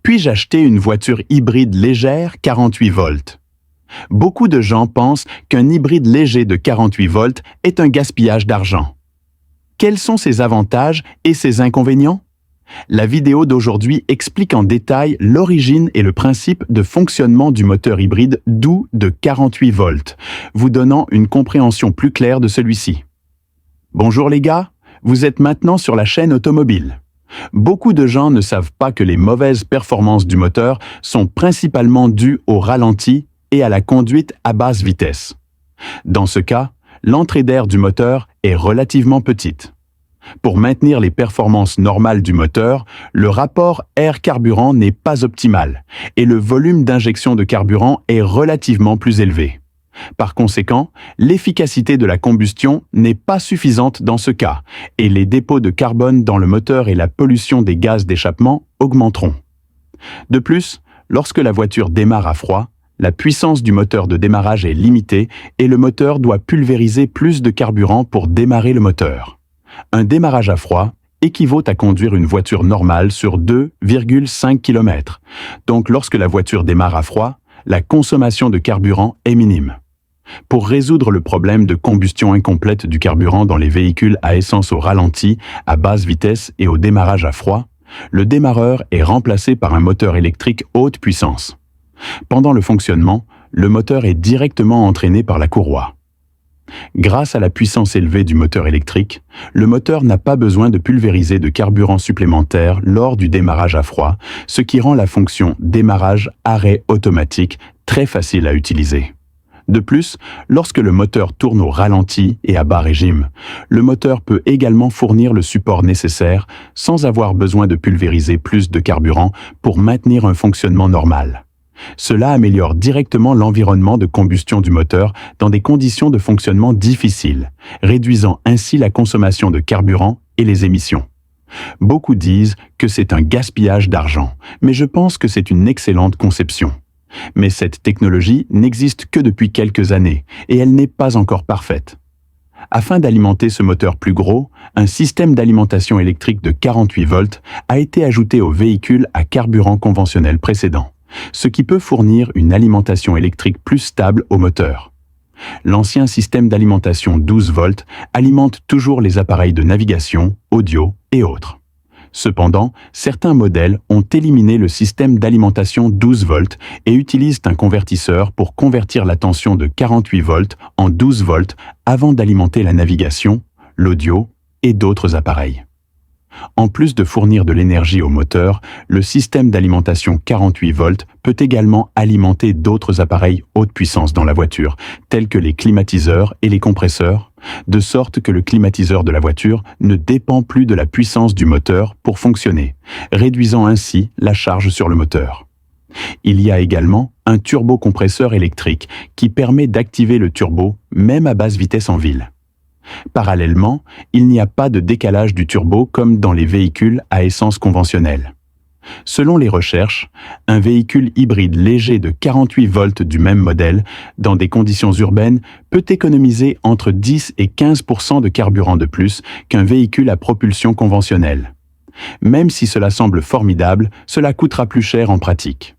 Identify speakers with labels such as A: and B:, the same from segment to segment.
A: Puis-je acheter une voiture hybride légère 48 volts? Beaucoup de gens pensent qu'un hybride léger de 48 volts est un gaspillage d'argent. Quels sont ses avantages et ses inconvénients? La vidéo d'aujourd'hui explique en détail l'origine et le principe de fonctionnement du moteur hybride doux de 48 volts, vous donnant une compréhension plus claire de celui-ci. Bonjour les gars, vous êtes maintenant sur la chaîne automobile. Beaucoup de gens ne savent pas que les mauvaises performances du moteur sont principalement dues au ralenti et à la conduite à basse vitesse. Dans ce cas, l'entrée d'air du moteur est relativement petite. Pour maintenir les performances normales du moteur, le rapport air-carburant n'est pas optimal et le volume d'injection de carburant est relativement plus élevé. Par conséquent, l'efficacité de la combustion n'est pas suffisante dans ce cas et les dépôts de carbone dans le moteur et la pollution des gaz d'échappement augmenteront. De plus, lorsque la voiture démarre à froid, la puissance du moteur de démarrage est limitée et le moteur doit pulvériser plus de carburant pour démarrer le moteur. Un démarrage à froid équivaut à conduire une voiture normale sur 2,5 km. Donc lorsque la voiture démarre à froid, la consommation de carburant est minime. Pour résoudre le problème de combustion incomplète du carburant dans les véhicules à essence au ralenti, à basse vitesse et au démarrage à froid, le démarreur est remplacé par un moteur électrique haute puissance. Pendant le fonctionnement, le moteur est directement entraîné par la courroie. Grâce à la puissance élevée du moteur électrique, le moteur n'a pas besoin de pulvériser de carburant supplémentaire lors du démarrage à froid, ce qui rend la fonction démarrage-arrêt automatique très facile à utiliser. De plus, lorsque le moteur tourne au ralenti et à bas régime, le moteur peut également fournir le support nécessaire sans avoir besoin de pulvériser plus de carburant pour maintenir un fonctionnement normal. Cela améliore directement l'environnement de combustion du moteur dans des conditions de fonctionnement difficiles, réduisant ainsi la consommation de carburant et les émissions. Beaucoup disent que c'est un gaspillage d'argent, mais je pense que c'est une excellente conception. Mais cette technologie n'existe que depuis quelques années et elle n'est pas encore parfaite. Afin d'alimenter ce moteur plus gros, un système d'alimentation électrique de 48 volts a été ajouté au véhicule à carburant conventionnel précédent, ce qui peut fournir une alimentation électrique plus stable au moteur. L'ancien système d'alimentation 12 volts alimente toujours les appareils de navigation, audio et autres. Cependant, certains modèles ont éliminé le système d'alimentation 12 volts et utilisent un convertisseur pour convertir la tension de 48 volts en 12 volts avant d'alimenter la navigation, l'audio et d'autres appareils. En plus de fournir de l'énergie au moteur, le système d'alimentation 48 volts peut également alimenter d'autres appareils haute puissance dans la voiture, tels que les climatiseurs et les compresseurs, de sorte que le climatiseur de la voiture ne dépend plus de la puissance du moteur pour fonctionner, réduisant ainsi la charge sur le moteur. Il y a également un turbocompresseur électrique qui permet d'activer le turbo même à basse vitesse en ville. Parallèlement, il n'y a pas de décalage du turbo comme dans les véhicules à essence conventionnelle. Selon les recherches, un véhicule hybride léger de 48 volts du même modèle, dans des conditions urbaines, peut économiser entre 10 et 15% de carburant de plus qu'un véhicule à propulsion conventionnelle. Même si cela semble formidable, cela coûtera plus cher en pratique.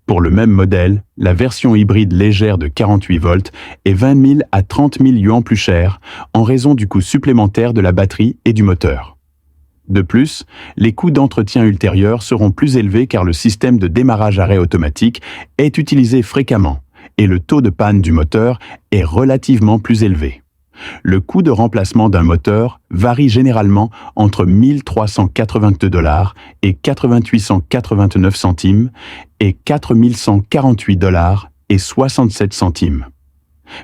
A: Pour le même modèle, la version hybride légère de 48 volts est 20 000 à 30 000 yuans plus chère en raison du coût supplémentaire de la batterie et du moteur. De plus, les coûts d'entretien ultérieurs seront plus élevés car le système de démarrage-arrêt automatique est utilisé fréquemment et le taux de panne du moteur est relativement plus élevé. Le coût de remplacement d'un moteur varie généralement entre 1 382 $ et 4 889 centimes et 4 148 $ et 67 centimes.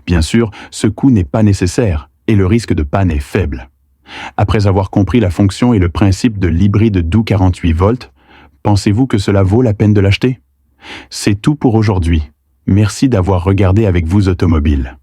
A: Bien sûr, ce coût n'est pas nécessaire et le risque de panne est faible. Après avoir compris la fonction et le principe de l'hybride doux 48 volts, pensez-vous que cela vaut la peine de l'acheter? C'est tout pour aujourd'hui. Merci d'avoir regardé avec vous Automobile.